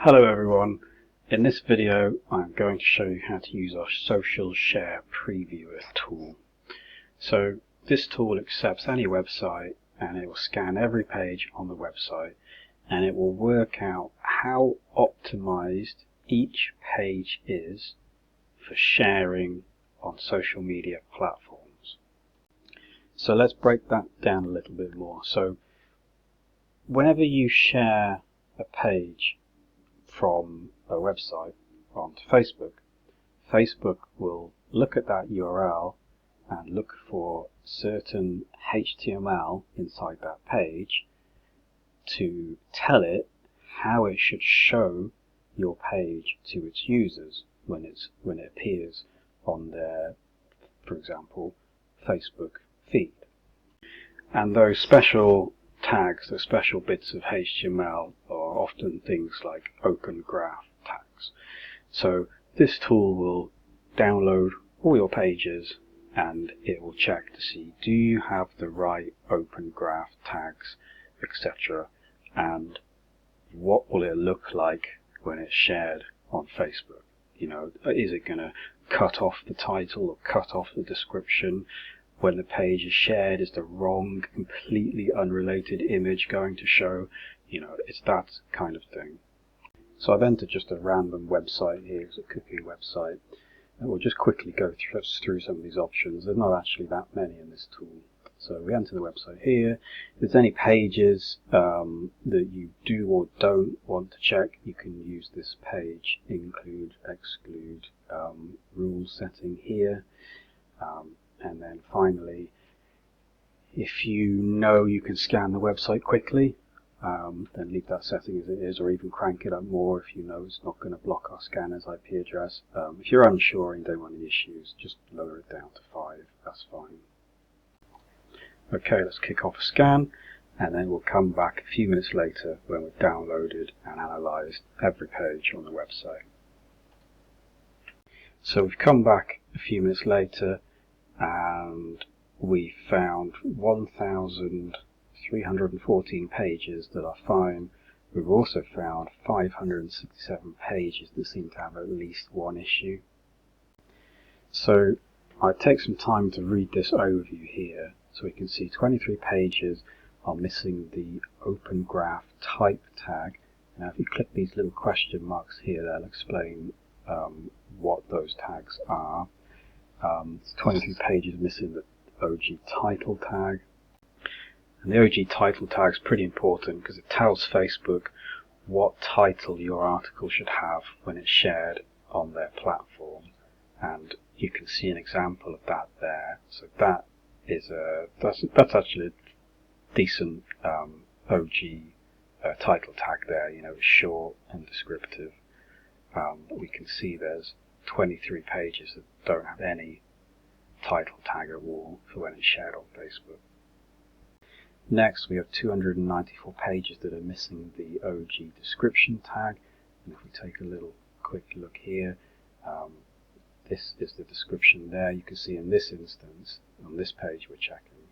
Hello everyone, in this video I'm going to show you how to use our Social Share Previewer tool. So this tool accepts any website and it will scan every page on the website and it will work out how optimized each page is for sharing on social media platforms. So let's break that down a little bit more. So whenever you share a page from a website onto Facebook, Facebook will look at that URL and look for certain HTML inside that page to tell it how it should show your page to its users when it appears on their, for example, Facebook feed. And those special tags, the special bits of HTML, are often things like open graph tags. So this tool will download all your pages and it will check to see, do you have the right open graph tags, etc., and what will it look like when it's shared on Facebook. You know, is it going to cut off the title or cut off the description? When the page is shared, is the wrong, completely unrelated image going to show? You know, it's that kind of thing. So I've entered just a random website here, it's a cooking website, and we'll just quickly go through some of these options. There's not actually that many in this tool. So we enter the website here. If there's any pages that you do or don't want to check, you can use this page include, exclude rule setting here. And then finally, if you know you can scan the website quickly, then leave that setting as it is, or even crank it up more if you know it's not going to block our scanner's IP address. If you're unsure and don't want any issues, just lower it down to 5, that's fine. Okay, let's kick off a scan, and then we'll come back a few minutes later when we've downloaded and analysed every page on the website. So we've come back a few minutes later, and we found 1,314 pages that are fine. We've also found 567 pages that seem to have at least one issue. So I take some time to read this overview here, so we can see 23 pages are missing the Open Graph Type tag. Now if you click these little question marks here, they'll explain what those tags are. 23 pages missing the OG title tag. And the OG title tag is pretty important because it tells Facebook what title your article should have when it's shared on their platform. And you can see an example of that there. So that is that's actually a decent OG title tag there. You know, it's short and descriptive. We can see there's 23 pages that don't have any title tag at all for when it's shared on Facebook. Next, we have 294 pages that are missing the OG description tag. And if we take a little quick look here, this is the description there. You can see in this instance, on this page we're checking,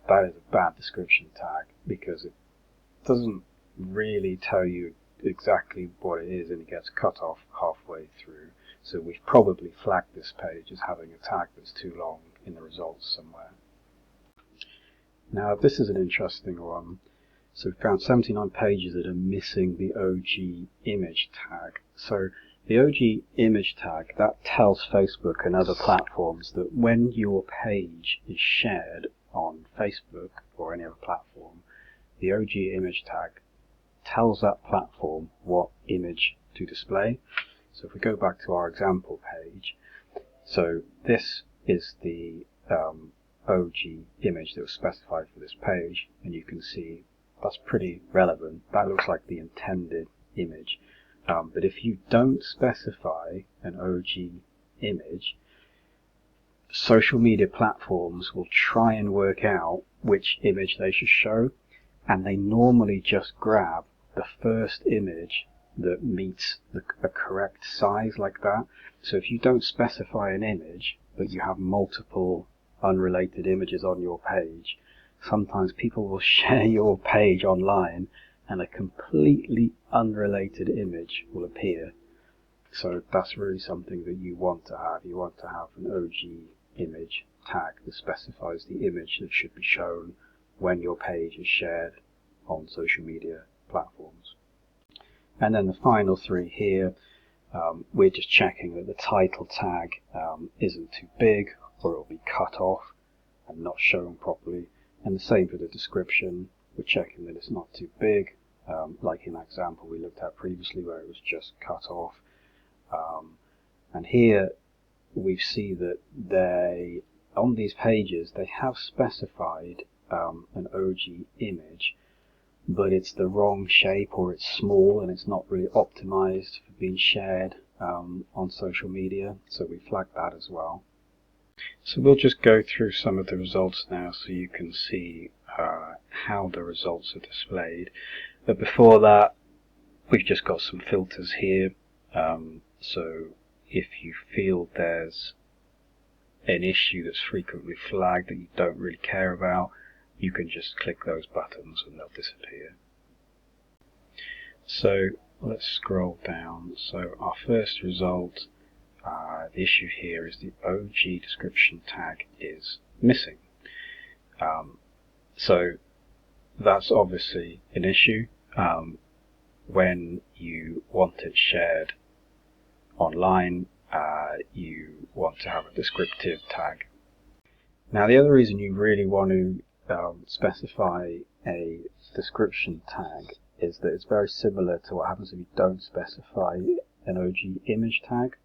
that is a bad description tag because it doesn't really tell you exactly what it is and it gets cut off halfway through. So we've probably flagged this page as having a tag that's too long in the results somewhere. Now this is an interesting one. So we found 79 pages that are missing the OG image tag. So the OG image tag, that tells Facebook and other platforms that when your page is shared on Facebook or any other platform, the OG image tag tells that platform what image to display. So if we go back to our example page, so this is the OG image that was specified for this page, and you can see that's pretty relevant. That looks like the intended image. But if you don't specify an OG image, social media platforms will try and work out which image they should show, and they normally just grab the first image that meets a correct size like that. So if you don't specify an image, but you have multiple unrelated images on your page, sometimes people will share your page online and a completely unrelated image will appear. So that's really something that you want to have. You want to have an OG image tag that specifies the image that should be shown when your page is shared on social media platforms. And then the final three here, we're just checking that the title tag isn't too big, or it will be cut off and not shown properly. And the same for the description. We're checking that it's not too big, like in that example we looked at previously where it was just cut off. And here we see that on these pages they have specified an OG image, but it's the wrong shape, or it's small and it's not really optimized for being shared on social media, so we flagged that as well. So we'll just go through some of the results now so you can see how the results are displayed. But before that, we've just got some filters here. So if you feel there's an issue that's frequently flagged that you don't really care about, you can just click those buttons and they'll disappear. So let's scroll down. So our first result, the issue here is the OG description tag is missing. So that's obviously an issue when you want it shared online. You want to have a descriptive tag. Now the other reason you really want to specify a description tag is that it's very similar to what happens if you don't specify an OG image tag.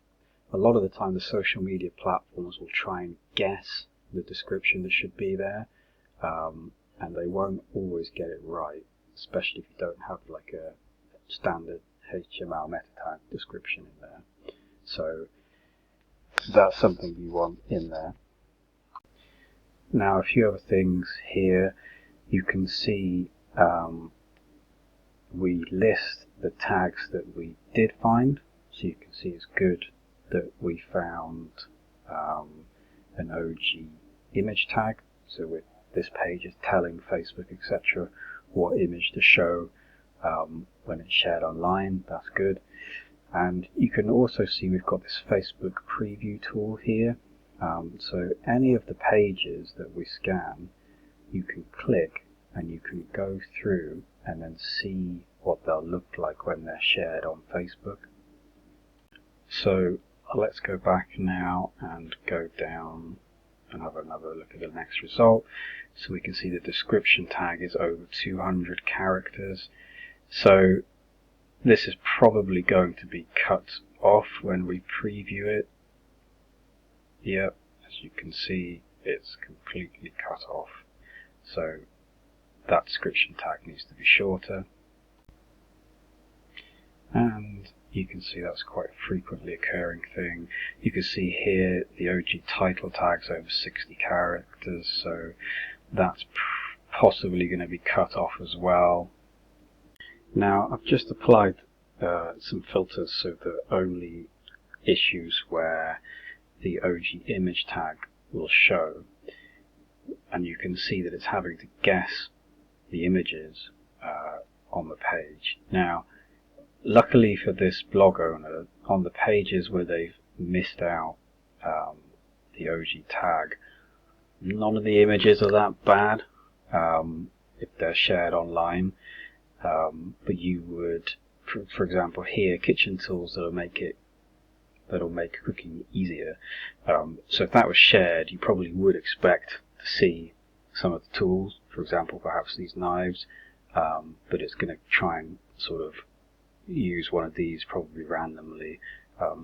A lot of the time the social media platforms will try and guess the description that should be there, and they won't always get it right, especially if you don't have like a standard HTML meta tag description in there. So that's something you want in there. Now a few other things here. You can see we list the tags that we did find, so you can see it's good that we found an OG image tag. So with this page is telling Facebook, etc., what image to show when it's shared online. That's good. And you can also see we've got this Facebook preview tool here. So any of the pages that we scan, you can click and you can go through and then see what they'll look like when they're shared on Facebook. So let's go back now and go down and have another look at the next result. So we can see the description tag is over 200 characters. So this is probably going to be cut off when we preview it. Yep, as you can see, it's completely cut off. So that description tag needs to be shorter. And you can see that's quite a frequently occurring thing. You can see here the OG title tag's over 60 characters, so that's possibly going to be cut off as well. Now I've just applied some filters so that only issues where the OG image tag will show, and you can see that it's having to guess the images on the page. Now luckily for this blog owner, on the pages where they've missed out the OG tag, none of the images are that bad if they're shared online. But you would, for example here, kitchen tools that'll make cooking easier. So if that was shared, you probably would expect to see some of the tools, for example perhaps these knives, but it's going to try and sort of use one of these probably randomly.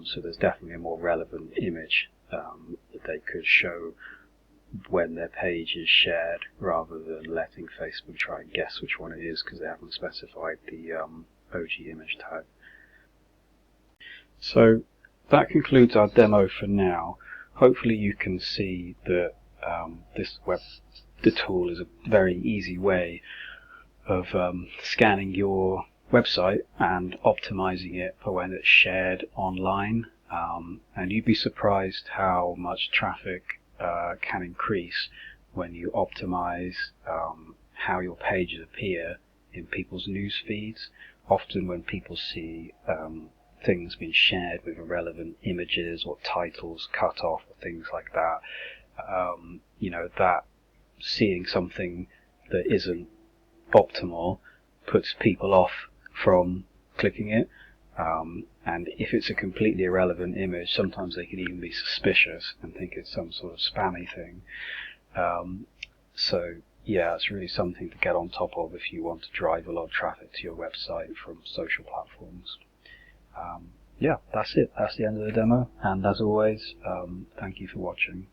So there's definitely a more relevant image that they could show when their page is shared, rather than letting Facebook try and guess which one it is because they haven't specified the OG image tag. So that concludes our demo for now. Hopefully you can see that the tool is a very easy way of scanning your website and optimizing it for when it's shared online, and you'd be surprised how much traffic can increase when you optimize how your pages appear in people's news feeds. Often when people see things being shared with irrelevant images or titles cut off or things like that, that seeing something that isn't optimal puts people off from clicking it. And if it's a completely irrelevant image, sometimes they can even be suspicious and think it's some sort of spammy thing. So yeah, it's really something to get on top of if you want to drive a lot of traffic to your website from social platforms. Yeah, that's it. That's the end of the demo. And as always, thank you for watching.